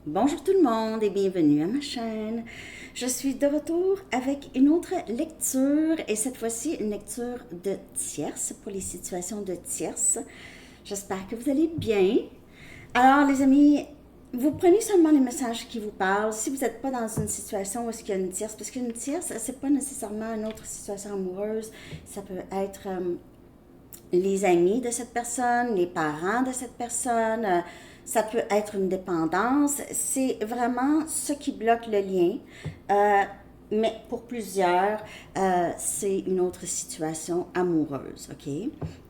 Bonjour tout le monde et bienvenue à ma chaîne. Je suis de retour avec une autre lecture et cette fois-ci une lecture de tierces pour les situations de tierces. J'espère que vous allez bien. Alors les amis, vous prenez seulement les messages qui vous parlent. Si vous n'êtes pas dans une situation où il y a une tierce, parce qu'une tierce, c'est pas nécessairement une autre situation amoureuse, ça peut être les amis de cette personne, les parents de cette personne, ça peut être une dépendance. C'est vraiment ce qui bloque le lien. Mais pour plusieurs, c'est une autre situation amoureuse, OK?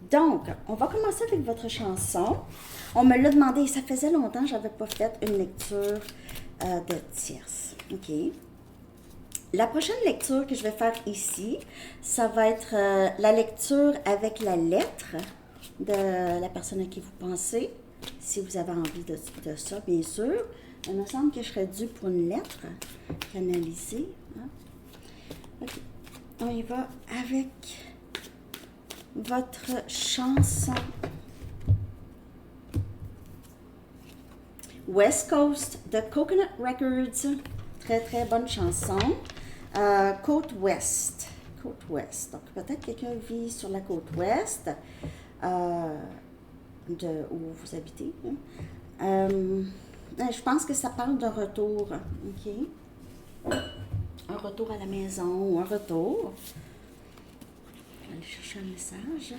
Donc, on va commencer avec votre chanson. On me l'a demandé, ça faisait longtemps que je n'avais pas fait une lecture de tierce, OK? La prochaine lecture que je vais faire ici, ça va être la lecture avec la lettre de la personne à qui vous pensez, si vous avez envie de ça, bien sûr. Il me semble que je serais due pour une lettre canalisée. Hein? OK. On y va avec votre chanson. West Coast de Coconut Records. Très, très bonne chanson. Côte ouest. Côte ouest. Donc, peut-être quelqu'un vit sur la côte ouest de où vous habitez. Je pense que ça parle d'un retour. OK? Un retour à la maison ou un retour. Je vais aller chercher un message.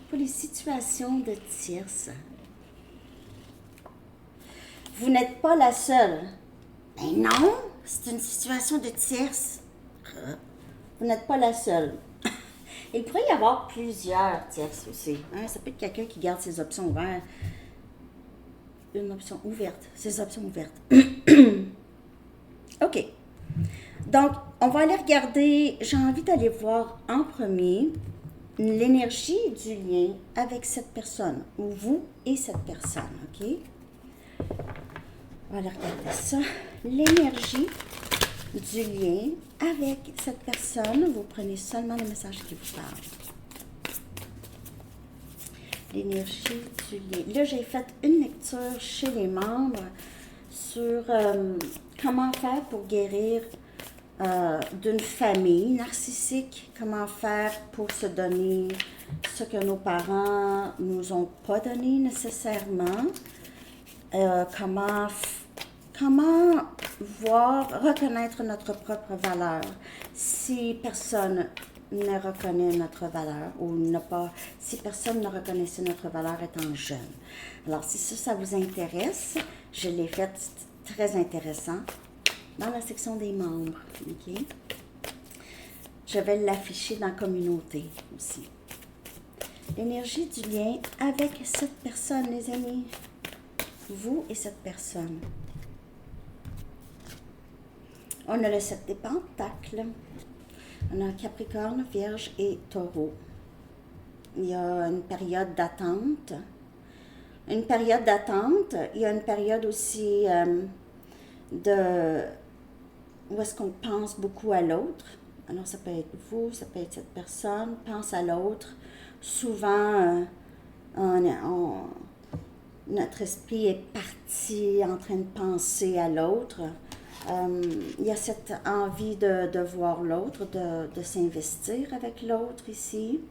Pour les situations de tierces. Vous n'êtes pas la seule. Ben non, c'est une situation de tierce. Vous n'êtes pas la seule. Il pourrait y avoir plusieurs tierces aussi. Hein? Ça peut être quelqu'un qui garde ses options ouvertes. Une option ouverte. Ses options ouvertes. OK. Donc, on va aller regarder. J'ai envie d'aller voir en premier l'énergie du lien avec cette personne. Ou vous et cette personne. OK? On va aller regarder ça. L'énergie du lien avec cette personne. Vous prenez seulement les messages qui vous parlent. L'énergie du lien. Là, j'ai fait une lecture chez les membres sur comment faire pour guérir d'une famille narcissique, comment faire pour se donner ce que nos parents nous ont pas donné nécessairement, comment voir, reconnaître notre propre valeur. Si personne ne reconnaît notre valeur ou n'a pas, si personne ne reconnaissait notre valeur étant jeune. Alors, si ça vous intéresse, je l'ai fait très intéressant dans la section des membres. OK? Je vais l'afficher dans la communauté aussi. L'énergie du lien avec cette personne, les amis. Vous et cette personne. On a le 7 des pentacles. On a Capricorne, Vierge et Taureau. Il y a une période d'attente. Une période d'attente. Il y a une période aussi de où est-ce qu'on pense beaucoup à l'autre. Alors, ça peut être vous, ça peut être cette personne. Pense à l'autre. Souvent, notre esprit est parti en train de penser à l'autre. Il y a cette envie de voir l'autre, de s'investir avec l'autre ici.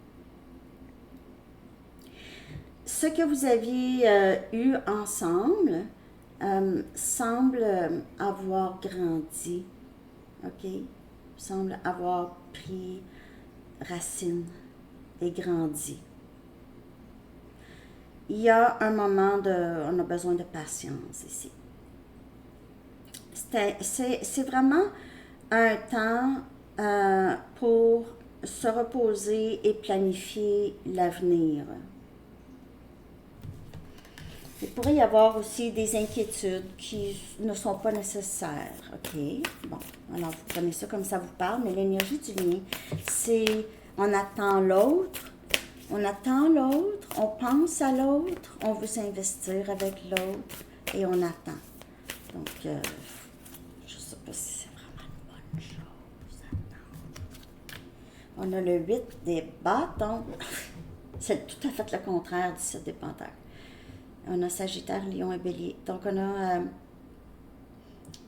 Ce que vous aviez eu ensemble semble avoir grandi, OK? Semble avoir pris racine et grandi. Il y a un moment on a besoin de patience ici. C'est vraiment un temps pour se reposer et planifier l'avenir. Il pourrait y avoir aussi des inquiétudes qui ne sont pas nécessaires. OK? Bon, alors vous prenez ça comme ça vous parle, mais l'énergie du lien, c'est on attend l'autre, on pense à l'autre, on veut s'investir avec l'autre et on attend. Donc, je ne sais pas si c'est vraiment une bonne chose. Attendre. On a le 8 des bâtons. C'est tout à fait le contraire du 7 des pentacles. On a Sagittaire, Lion et Bélier. Donc, on a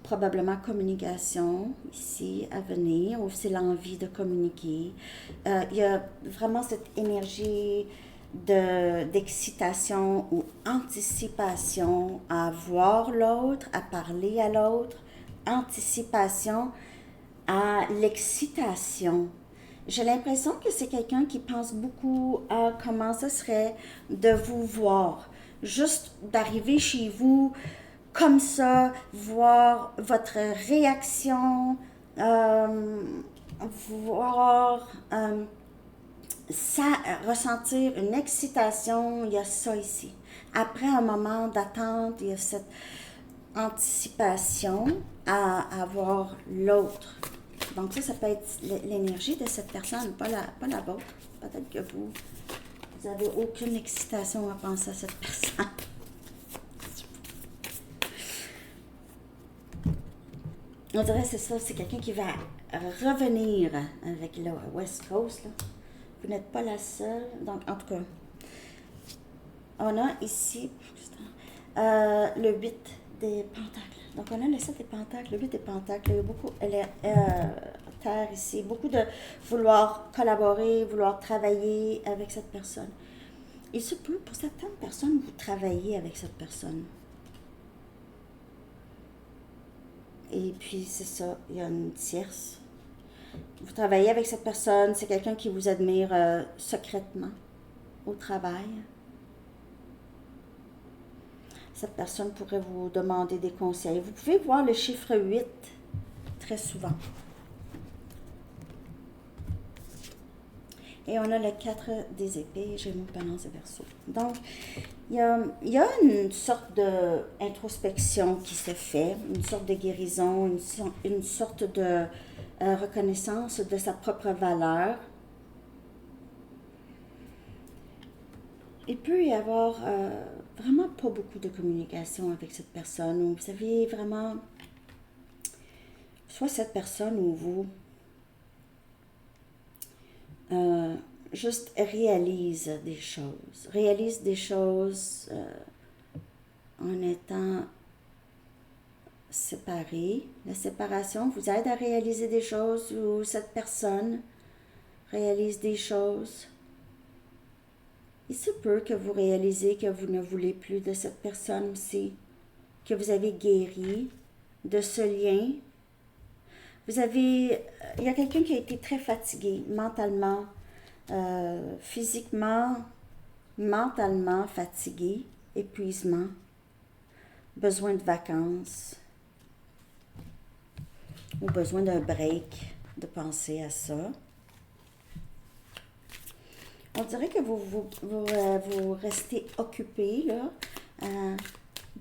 probablement communication ici à venir, ou c'est l'envie de communiquer. Il y a vraiment cette énergie d'excitation ou anticipation à voir l'autre, à parler à l'autre, anticipation à l'excitation. J'ai l'impression que c'est quelqu'un qui pense beaucoup à comment ce serait de vous voir. Juste d'arriver chez vous comme ça, voir votre réaction, euh, voir ça, ressentir une excitation, il y a ça ici. Après un moment d'attente, il y a cette anticipation à voir l'autre. Donc ça peut être l'énergie de cette personne, pas la vôtre. Peut-être que vous n'avez aucune excitation à penser à cette personne. On dirait que c'est ça, c'est quelqu'un qui va revenir avec le West Coast. Là. Vous n'êtes pas la seule. Donc, en tout cas, on a ici le 8 des pentacles. Donc, on a le 7 des pentacles, le 8 des pentacles. Il y a beaucoup, terre ici, beaucoup de vouloir collaborer, vouloir travailler avec cette personne. Il se peut, pour certaines personnes, vous travaillez avec cette personne. Et puis, c'est ça, il y a une tierce. Vous travaillez avec cette personne, c'est quelqu'un qui vous admire secrètement au travail. Cette personne pourrait vous demander des conseils. Vous pouvez voir le chiffre 8 très souvent. Et on a le 4 des épées, Gémeaux, Balance et Verseau. Donc, il y a une sorte d'introspection qui se fait, une sorte de guérison, une sorte de reconnaissance de sa propre valeur. Il peut y avoir vraiment pas beaucoup de communication avec cette personne, où vous avez vraiment, soit cette personne ou vous, juste réalise des choses en étant séparés. La séparation vous aide à réaliser des choses, ou cette personne réalise des choses. Il se peut que vous réalisez que vous ne voulez plus de cette personne aussi, que vous avez guéri de ce lien. Il y a quelqu'un qui a été très fatigué mentalement, physiquement, mentalement fatigué, épuisement, besoin de vacances ou besoin d'un break, de penser à ça. On dirait que vous restez occupé, là,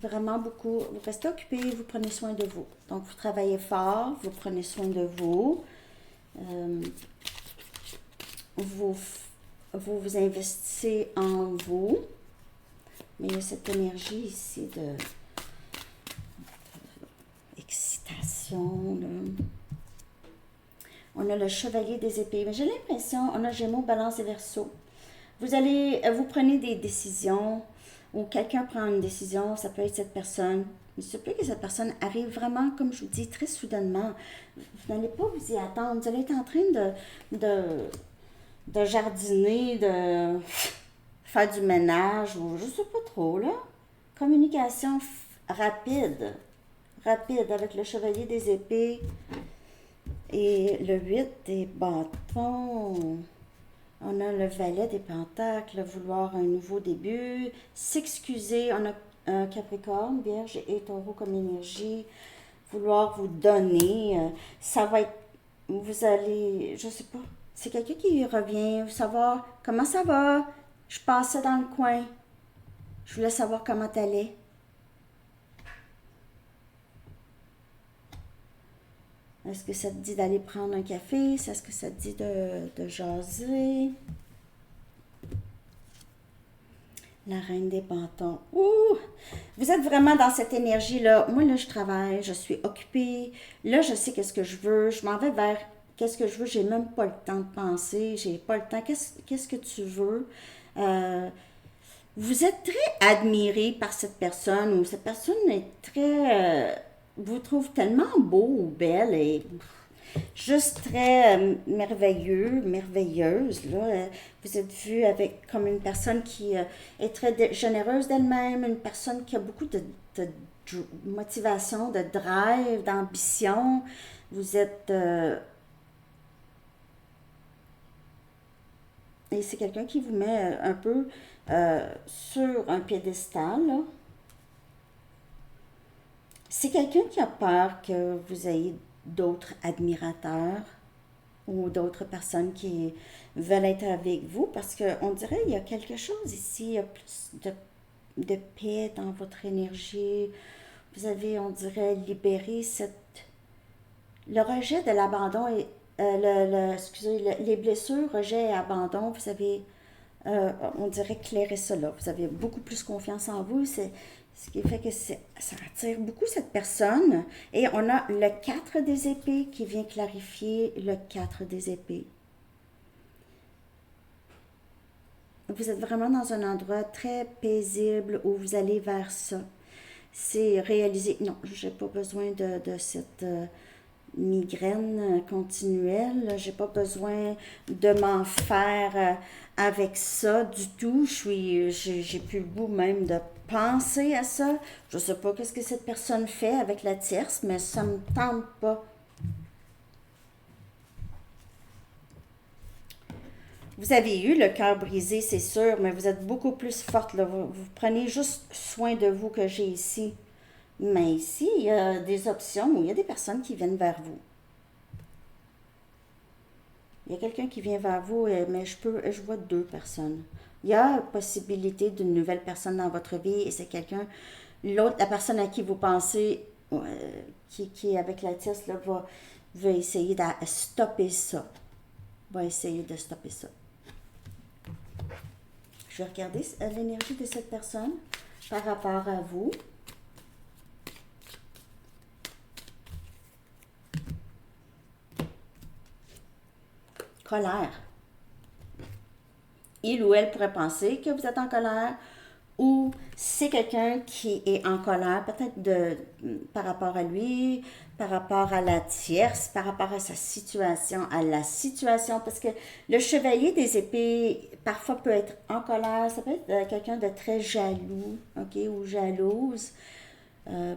vraiment beaucoup. Vous restez occupé, vous prenez soin de vous. Donc, vous travaillez fort, vous prenez soin de vous. Vous investissez en vous. Mais il y a cette énergie ici de excitation, là. On a le chevalier des épées. Mais j'ai l'impression, on a Gémeaux, Balance et Verseau. Vous prenez des décisions, ou quelqu'un prend une décision, ça peut être cette personne. Il se peut que cette personne arrive vraiment, comme je vous dis, très soudainement. Vous n'allez pas vous y attendre. Vous allez être en train de jardiner, de faire du ménage, ou je ne sais pas trop, là. Communication rapide avec le chevalier des épées et le 8 des bâtons. On a le valet des pentacles, vouloir un nouveau début, s'excuser. On a un Capricorne, Vierge et Taureau comme énergie, vouloir vous donner. Ça va être, vous allez, je sais pas, c'est quelqu'un qui revient, savoir comment ça va. Je passais dans le coin, je voulais savoir comment t'allais. Est-ce que ça te dit d'aller prendre un café? Est-ce que ça te dit de jaser? La reine des bâtons. Ouh! Vous êtes vraiment dans cette énergie-là. Moi, là, je travaille, je suis occupée. Là, je sais qu'est-ce que je veux. Je m'en vais vers qu'est-ce que je veux. J'ai même pas le temps de penser. J'ai pas le temps. Qu'est-ce que tu veux? Vous êtes très admiré par cette personne, ou cette personne est très vous trouve tellement beau ou belle et juste très merveilleux, merveilleuse. Là. Vous êtes vu avec comme une personne qui est très généreuse d'elle-même, une personne qui a beaucoup de motivation, de drive, d'ambition. Vous êtes... et c'est quelqu'un qui vous met un peu sur un piédestal. Là. C'est quelqu'un qui a peur que vous ayez d'autres admirateurs ou d'autres personnes qui veulent être avec vous parce qu'on dirait qu'il y a quelque chose ici, il y a plus de paix dans votre énergie. Vous avez, on dirait, libéré le rejet de l'abandon et excusez, les blessures, rejet et abandon, vous avez, on dirait, clairé cela. Vous avez beaucoup plus confiance en vous. C'est ce qui fait que ça attire beaucoup cette personne. Et on a le 4 des épées qui vient clarifier le 4 des épées. Vous êtes vraiment dans un endroit très paisible où vous allez vers ça. C'est réaliser, non, j'ai pas besoin de cette migraine continuelle, j'ai pas besoin de m'en faire avec ça du tout. J'ai plus le goût même de penser à ça. Je sais pas qu'est-ce que cette personne fait avec la tierce, mais ça me tente pas. Vous avez eu le cœur brisé, c'est sûr, mais vous êtes beaucoup plus forte. Là. Vous prenez juste soin de vous que j'ai ici. Mais ici, il y a des options où il y a des personnes qui viennent vers vous. Il y a quelqu'un qui vient vers vous, mais je vois deux personnes. Il y a possibilité d'une nouvelle personne dans votre vie et c'est quelqu'un, la personne à qui vous pensez, qui est avec la tierce, là, va essayer de stopper ça. Va essayer de stopper ça. Je vais regarder l'énergie de cette personne par rapport à vous. Colère. Il ou elle pourrait penser que vous êtes en colère ou c'est quelqu'un qui est en colère, peut-être par rapport à lui, par rapport à la tierce, par rapport à sa situation, à la situation, parce que le chevalier des épées, parfois peut être en colère, ça peut être quelqu'un de très jaloux, ok, ou jalouse,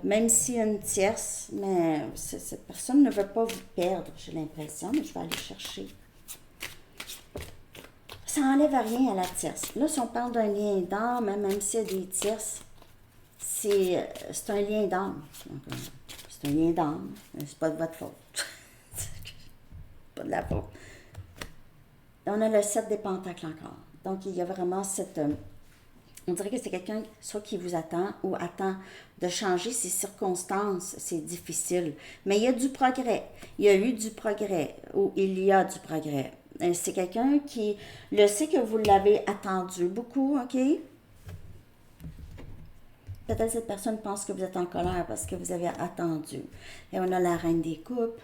même s'il y a une tierce, mais cette personne ne veut pas vous perdre, j'ai l'impression, mais je vais aller chercher. Ça n'enlève rien à la tierce. Là, si on parle d'un lien d'âme, même s'il y a des tierces, c'est un lien d'âme. C'est un lien d'âme. C'est pas de votre faute. Pas de la faute. On a le 7 des pentacles encore. Donc, il y a vraiment cette... on dirait que c'est quelqu'un soit qui vous attend ou attend de changer ses circonstances. C'est difficile. Mais il y a du progrès. Il y a eu du progrès. Ou il y a du progrès. C'est quelqu'un qui le sait que vous l'avez attendu beaucoup, ok? Peut-être cette personne pense que vous êtes en colère parce que vous avez attendu. Et on a la reine des coupes,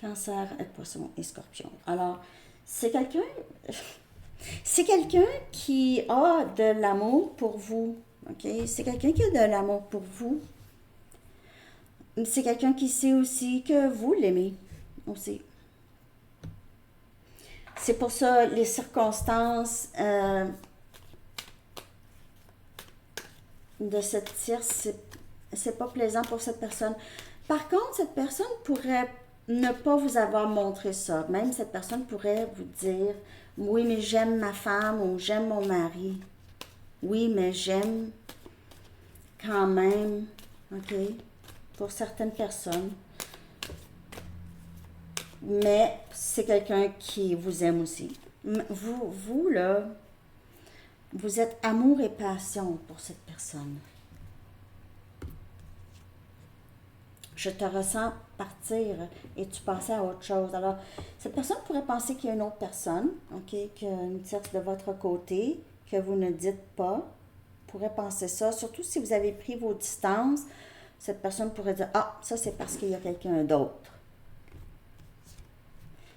cancer, poisson et scorpion. Alors, c'est quelqu'un qui a de l'amour pour vous, ok? C'est quelqu'un qui a de l'amour pour vous. C'est quelqu'un qui sait aussi que vous l'aimez aussi. C'est pour ça, les circonstances de cette tierce, c'est pas plaisant pour cette personne. Par contre, cette personne pourrait ne pas vous avoir montré ça. Même cette personne pourrait vous dire, oui, mais j'aime ma femme ou j'aime mon mari. Oui, mais j'aime quand même, ok, pour certaines personnes. Mais c'est quelqu'un qui vous aime aussi. Vous, là, vous êtes amour et passion pour cette personne. Je te ressens partir et tu pensais à autre chose. Alors, cette personne pourrait penser qu'il y a une autre personne, ok, qu'il y a une tierce de votre côté, que vous ne dites pas, pourrait penser ça. Surtout si vous avez pris vos distances, cette personne pourrait dire, ah, ça c'est parce qu'il y a quelqu'un d'autre.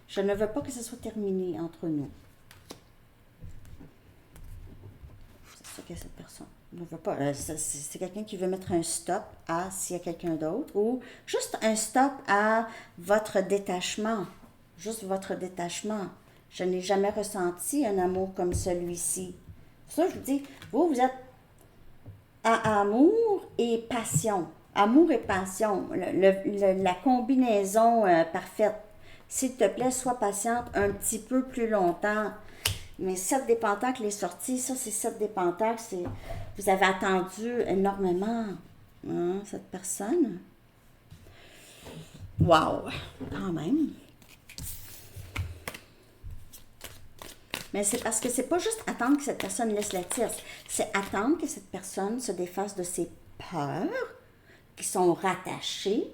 Je ne veux pas que ce soit terminé entre nous. C'est ça que cette personne. ne veut pas. C'est quelqu'un qui veut mettre un stop à s'il y a quelqu'un d'autre ou juste un stop à votre détachement. Juste votre détachement. Je n'ai jamais ressenti un amour comme celui-ci. C'est ça, je vous dis, vous êtes à amour et passion. Amour et passion. La combinaison parfaite. S'il te plaît, sois patiente un petit peu plus longtemps. Mais 7 des pentacles est sorti. Ça, c'est 7 des pentacles. Vous avez attendu énormément, hein, cette personne. Wow! Quand même. Mais c'est parce que c'est pas juste attendre que cette personne laisse la tierce. C'est attendre que cette personne se défasse de ses peurs qui sont rattachées.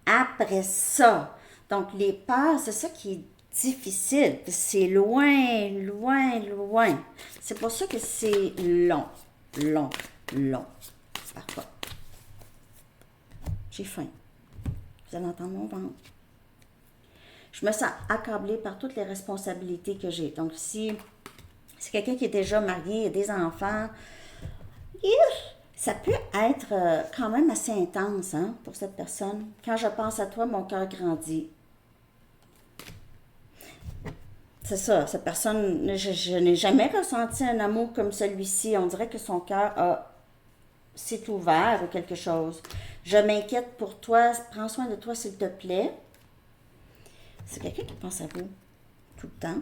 Après ça, donc les peurs, c'est ça qui est difficile. C'est loin, loin, loin. C'est pour ça que c'est long, long, long. Parfois. J'ai faim. Vous allez entendre mon ventre. Je me sens accablée par toutes les responsabilités que j'ai. Donc, si c'est quelqu'un qui est déjà marié, des enfants, ça peut être quand même assez intense, hein, pour cette personne. Quand je pense à toi, mon cœur grandit. C'est ça, cette personne, je n'ai jamais ressenti un amour comme celui-ci. On dirait que son cœur s'est ouvert ou quelque chose. Je m'inquiète pour toi, prends soin de toi s'il te plaît. C'est quelqu'un qui pense à vous tout le temps.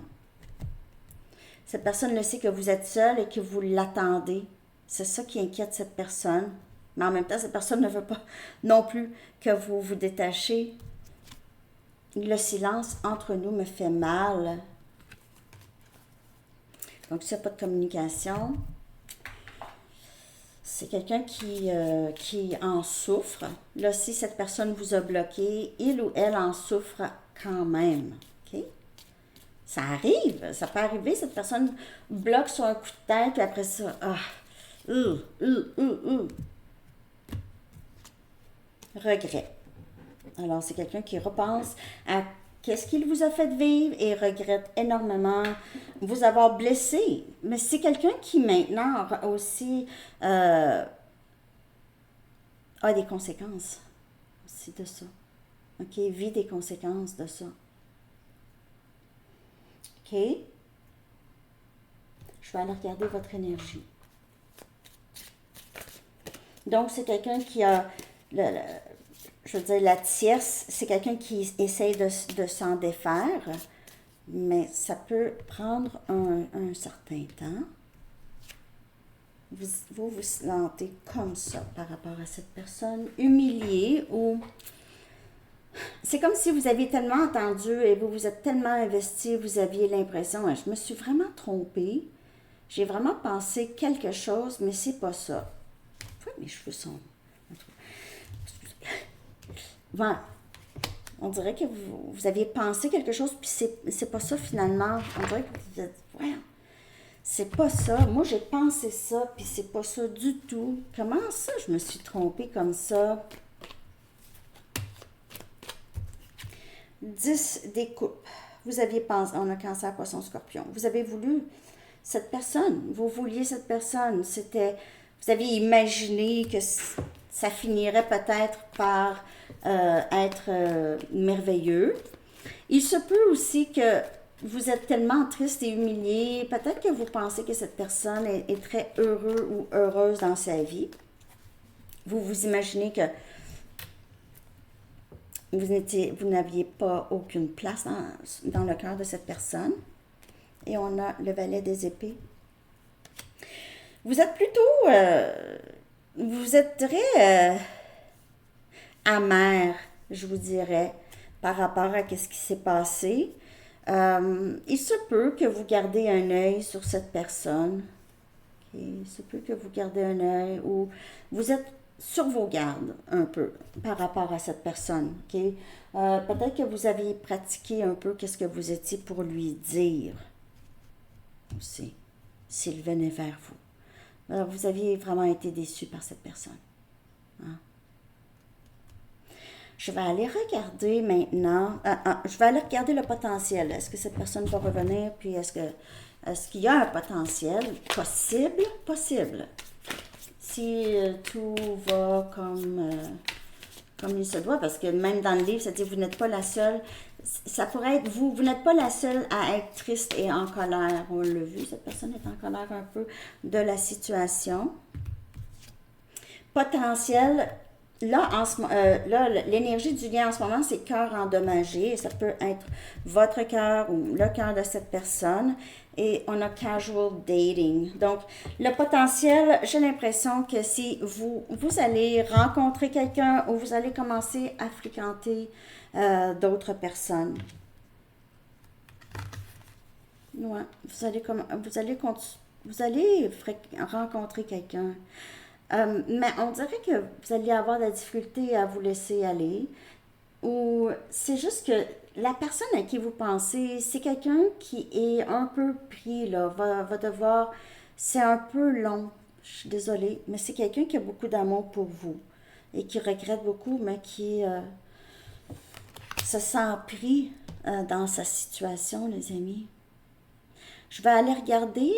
Cette personne le sait que vous êtes seul et que vous l'attendez. C'est ça qui inquiète cette personne. Mais en même temps, cette personne ne veut pas non plus que vous vous détachiez. Le silence entre nous me fait mal. Donc, s'il n'y a pas de communication, c'est quelqu'un qui en souffre. Là, si cette personne vous a bloqué, il ou elle en souffre quand même. OK? Ça arrive, ça peut arriver, cette personne bloque sur un coup de tête, puis après ça, regret. Alors, c'est quelqu'un qui repense à qu'est-ce qu'il vous a fait vivre et regrette énormément vous avoir blessé. Mais c'est quelqu'un qui maintenant aussi a des conséquences aussi de ça. OK? Vit des conséquences de ça. OK? Je vais aller regarder votre énergie. Donc, c'est quelqu'un qui a, je veux dire, la tierce, c'est quelqu'un qui essaye de s'en défaire, mais ça peut prendre un certain temps. Vous vous sentez comme ça par rapport à cette personne, humilié ou... C'est comme si vous aviez tellement entendu et vous vous êtes tellement investi, vous aviez l'impression, je me suis vraiment trompée, j'ai vraiment pensé quelque chose, mais c'est pas ça. Pourquoi mes cheveux sont... Voilà. On dirait que vous aviez pensé quelque chose, puis c'est pas ça finalement. On dirait que vous êtes... Ouais, c'est pas ça. Moi, j'ai pensé ça, puis c'est pas ça du tout. Comment ça, je me suis trompée comme ça? 10 des coupes. Vous aviez pensé, on a Cancer, Poisson, Scorpion. Vous avez voulu cette personne. Vous vouliez cette personne. Vous aviez imaginé que ça finirait peut-être par être merveilleux. Il se peut aussi que vous êtes tellement triste et humilié. Peut-être que vous pensez que cette personne est très heureux ou heureuse dans sa vie. Vous vous imaginez que vous n'aviez pas aucune place dans le cœur de cette personne. Et on a le valet des épées. Vous êtes plutôt... vous êtes très amer, je vous dirais, par rapport à ce qui s'est passé. Il se peut que vous gardez un œil sur cette personne. Okay? Il se peut que vous gardez un œil ou vous êtes sur vos gardes un peu par rapport à cette personne. Okay? Peut-être que vous aviez pratiqué un peu qu'est-ce que vous étiez pour lui dire aussi, s'il venait vers vous. Alors, vous aviez vraiment été déçu par cette personne. Hein? Je vais aller regarder maintenant, je vais aller regarder le potentiel. Est-ce que cette personne va revenir, puis est-ce qu'il y a un potentiel possible? Possible. si tout va comme il se doit, parce que même dans le livre, ça dit vous n'êtes pas la seule. Ça pourrait être vous n'êtes pas la seule à être triste et en colère. On l'a vu, cette personne est en colère un peu de la situation. Potentiel. Là, l'énergie du lien en ce moment, c'est cœur endommagé. Ça peut être votre cœur ou le cœur de cette personne. Et on a casual dating. Donc, le potentiel, j'ai l'impression que si vous allez rencontrer quelqu'un ou vous allez commencer à fréquenter d'autres personnes. Ouais, vous allez rencontrer quelqu'un. Mais on dirait que vous allez avoir de la difficulté à vous laisser aller. Ou c'est juste que la personne à qui vous pensez, c'est quelqu'un qui est un peu pris, là, va devoir. C'est un peu long, je suis désolée, mais c'est quelqu'un qui a beaucoup d'amour pour vous et qui regrette beaucoup, mais qui se sent pris dans sa situation, les amis. Je vais aller regarder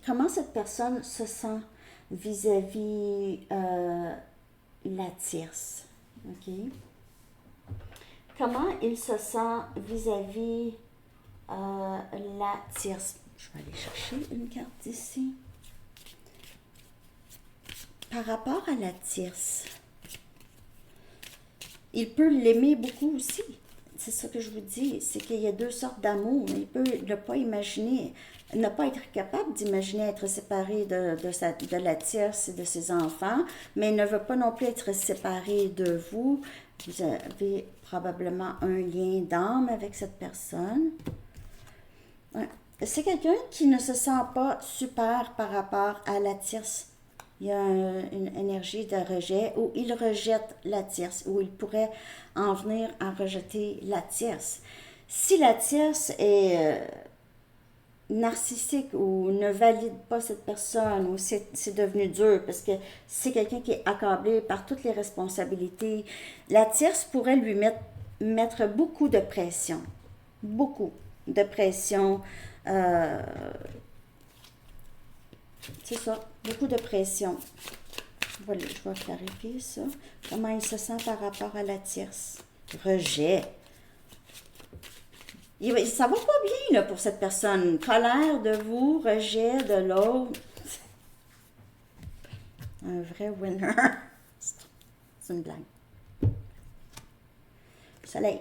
comment cette personne se sent vis-à-vis la tierce. OK? Comment il se sent vis-à-vis la tierce? Je vais aller chercher une carte ici. Par rapport à la tierce, il peut l'aimer beaucoup aussi. C'est ça que je vous dis, c'est qu'il y a deux sortes d'amour. Il peut ne pas imaginer, ne pas être capable d'imaginer être séparé de la tierce et de ses enfants, mais il ne veut pas non plus être séparé de vous. Vous avez probablement un lien d'âme avec cette personne. Ouais. C'est quelqu'un qui ne se sent pas super par rapport à la tierce. Il y a une énergie de rejet où il rejette la tierce, où il pourrait en venir à rejeter la tierce. Si la tierce est narcissique ou ne valide pas cette personne, ou c'est devenu dur parce que c'est quelqu'un qui est accablé par toutes les responsabilités, la tierce pourrait lui mettre beaucoup de pression. Beaucoup de pression. C'est ça, beaucoup de pression. Je vais clarifier ça. Comment il se sent par rapport à la tierce? Rejet. Ça va pas bien là, pour cette personne. Colère de vous, rejet de l'autre. Un vrai winner. C'est une blague. Soleil.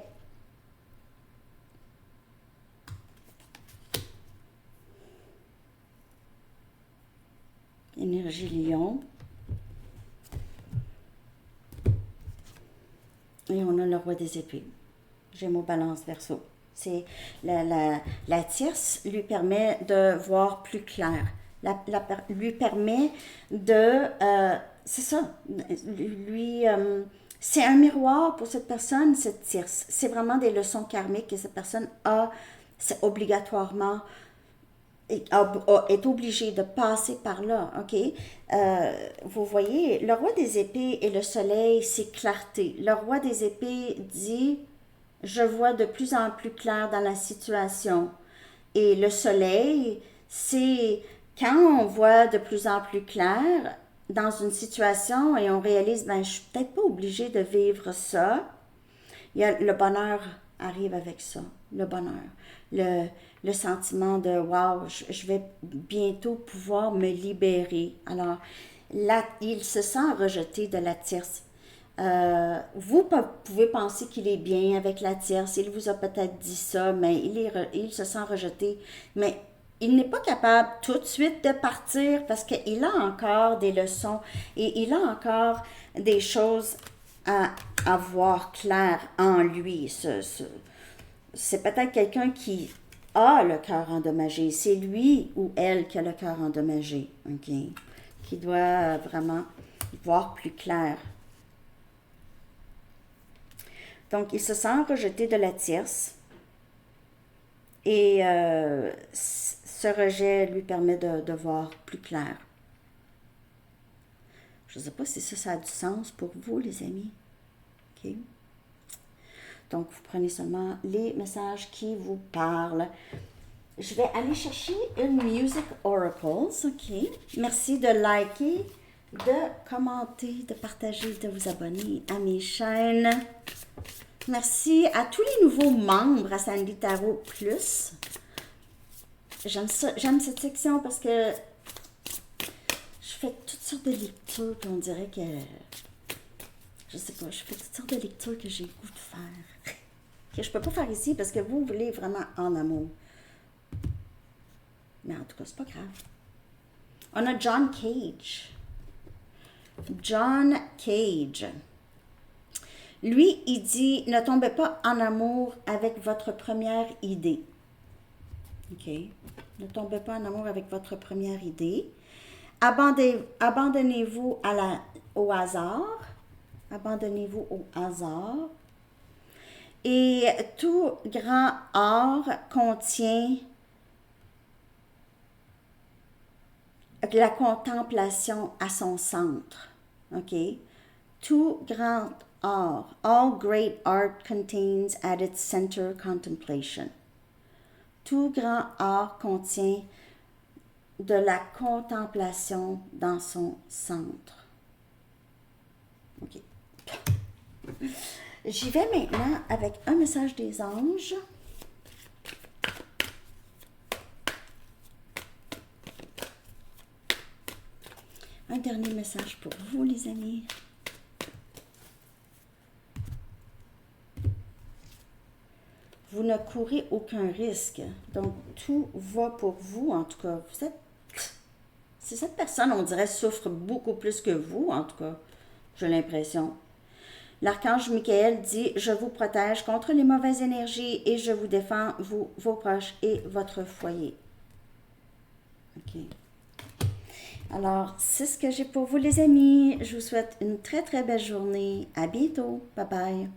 Énergie lion. Et on a le roi des épées. Gémeaux, balance, verseau. C'est la tierce lui permet de voir plus clair. Lui permet de... c'est ça. C'est un miroir pour cette personne, cette tierce. C'est vraiment des leçons karmiques que cette personne a. C'est obligatoirement... est obligé de passer par là, OK? Vous voyez, le roi des épées et le soleil, c'est clarté. Le roi des épées dit, je vois de plus en plus clair dans la situation. Et le soleil, c'est quand on voit de plus en plus clair dans une situation et on réalise, ben, je suis peut-être pas obligée de vivre ça. Le bonheur arrive avec ça, le bonheur. Le sentiment de wow, je vais bientôt pouvoir me libérer. Alors, là, il se sent rejeté de la tierce. Vous pouvez penser qu'il est bien avec la tierce, il vous a peut-être dit ça, mais il se sent rejeté. Mais il n'est pas capable tout de suite de partir parce qu'il a encore des leçons et il a encore des choses à voir clair en lui. C'est peut-être quelqu'un qui a le cœur endommagé. C'est lui ou elle qui a le cœur endommagé, OK? Qui doit vraiment voir plus clair. Donc, il se sent rejeté de la tierce et ce rejet lui permet de voir plus clair. Je ne sais pas si ça a du sens pour vous, les amis. OK? Donc, vous prenez seulement les messages qui vous parlent. Je vais aller chercher une Music Oracles, OK? Merci de liker de commenter, de partager, de vous abonner à mes chaînes. Merci à tous les nouveaux membres à Sandy Tarot Plus. J'aime ça, j'aime cette section parce que je fais toutes sortes de lectures, puis on dirait que, je sais pas, je fais toutes sortes de lectures que j'ai le goût de faire. Que je peux pas faire ici parce que vous voulez vraiment en amour. Mais en tout cas, c'est pas grave. On a John Cage. John Cage. Lui, il dit, ne tombez pas en amour avec votre première idée. OK? Ne tombez pas en amour avec votre première idée. Abandonnez-vous au hasard. Abandonnez-vous au hasard. Et tout grand art contient la contemplation à son centre. OK? Tout grand art. All great art contains at its center contemplation. Tout grand art contient de la contemplation dans son centre. OK. J'y vais maintenant avec un message des anges. Un dernier message pour vous, les amis. Vous ne courez aucun risque. Donc, tout va pour vous, en tout cas. Si cette personne, on dirait, souffre beaucoup plus que vous, en tout cas, j'ai l'impression. L'archange Michael dit, je vous protège contre les mauvaises énergies et je vous défends, vous, vos proches et votre foyer. OK. Alors, c'est ce que j'ai pour vous, les amis. Je vous souhaite une très, très belle journée. À bientôt. Bye bye.